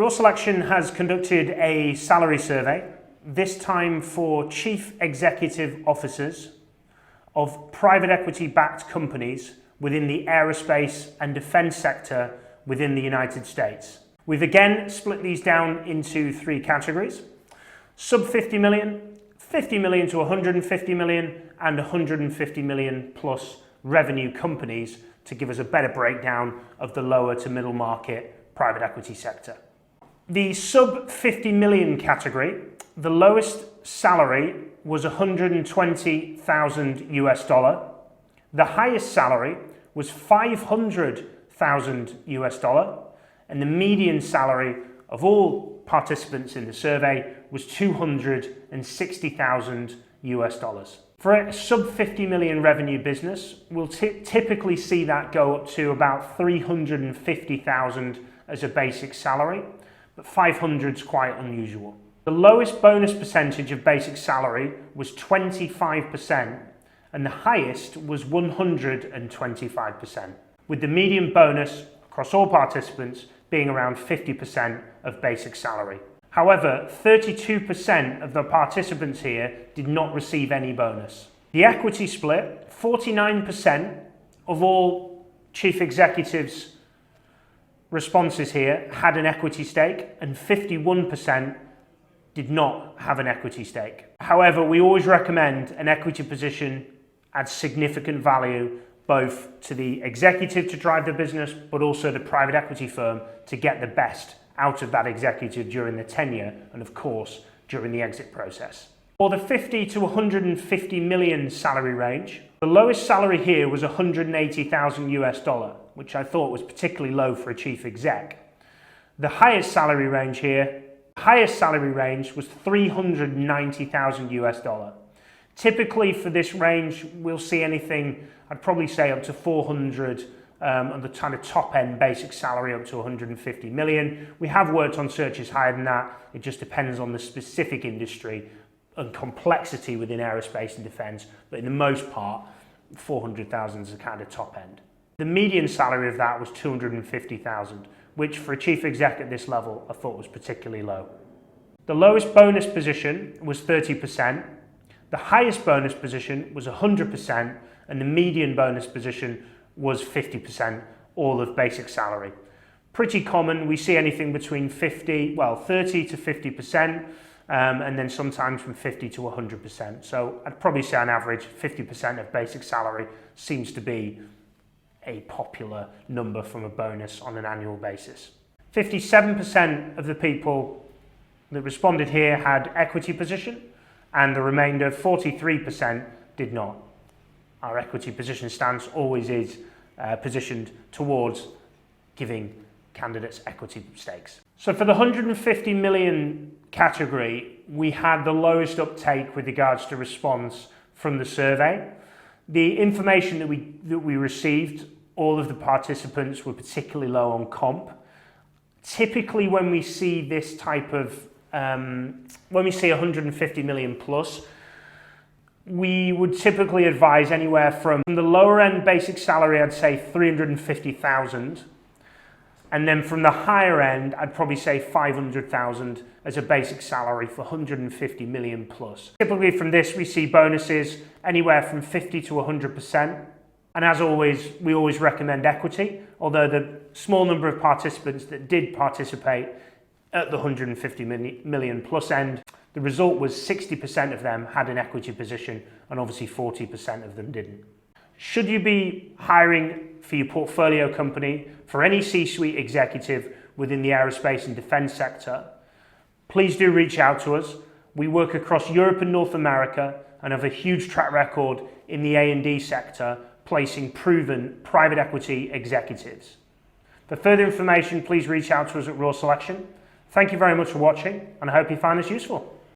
Royal Selection has conducted a salary survey, this time for chief executive officers of private equity-backed companies within the aerospace and defense sector within the United States. We've again split these down into three categories: sub 50 million, 50 million to 150 million, and 150 million plus revenue companies to give us a better breakdown of the lower to middle market private equity sector. The sub 50 million category, the lowest salary was $120,000 US. The highest salary was $500,000 US, and the median salary of all participants in the survey was $260,000 US. For a sub 50 million revenue business, we'll typically see that go up to about $350,000 as a basic salary, but 500 is quite unusual. The lowest bonus percentage of basic salary was 25%, and the highest was 125%, with the median bonus across all participants being around 50% of basic salary. However, 32% of the participants here did not receive any bonus. The equity split, 49% of all chief executives' responses here had an equity stake, and 51% did not have an equity stake. However, we always recommend an equity position adds significant value both to the executive to drive the business, but also the private equity firm to get the best out of that executive during the tenure and, of course, during the exit process. For the 50 to 150 million salary range, the lowest salary here was $180,000 US, which I thought was particularly low for a chief exec. The highest salary range here, was $390,000 US. Typically for this range, we'll see anything, I'd probably say up to 400 on the kind of top end basic salary up to 150 million. We have worked on searches higher than that. It just depends on the specific industry and complexity within aerospace and defense, but in the most part, 400,000 is the kind of top end. The median salary of that was 250,000, which for a chief exec at this level, I thought was particularly low. The lowest bonus position was 30%. The highest bonus position was 100%, and the median bonus position was 50%, all of basic salary. Pretty common, we see anything between 30 to 50%, and then sometimes from 50 to 100%. So I'd probably say on average, 50% of basic salary seems to be a popular number from a bonus on an annual basis. 57% of the people that responded here had equity position, and the remainder, 43%, did not. Our equity position stance always is positioned towards giving candidates equity stakes. So for the 150 million category, we had the lowest uptake with regards to response from the survey. The information that we received, all of the participants were particularly low on comp. Typically when we see this type of, when we see 150 million plus, we would typically advise anywhere from the lower end basic salary, I'd say 350,000. And then from the higher end, I'd probably say 500,000 as a basic salary for 150 million plus. Typically from this, we see bonuses anywhere from 50 to 100%. And as always, we always recommend equity, although the small number of participants that did participate at the 150 million plus end, the result was 60% of them had an equity position, and obviously 40% of them didn't. Should you be hiring for your portfolio company for any C-suite executive within the aerospace and defense sector, please do reach out to us. We work across Europe and North America and have a huge track record in the A&D sector, placing proven private equity executives. For further information, please reach out to us at Royal Selection. Thank you very much for watching, and I hope you find this useful.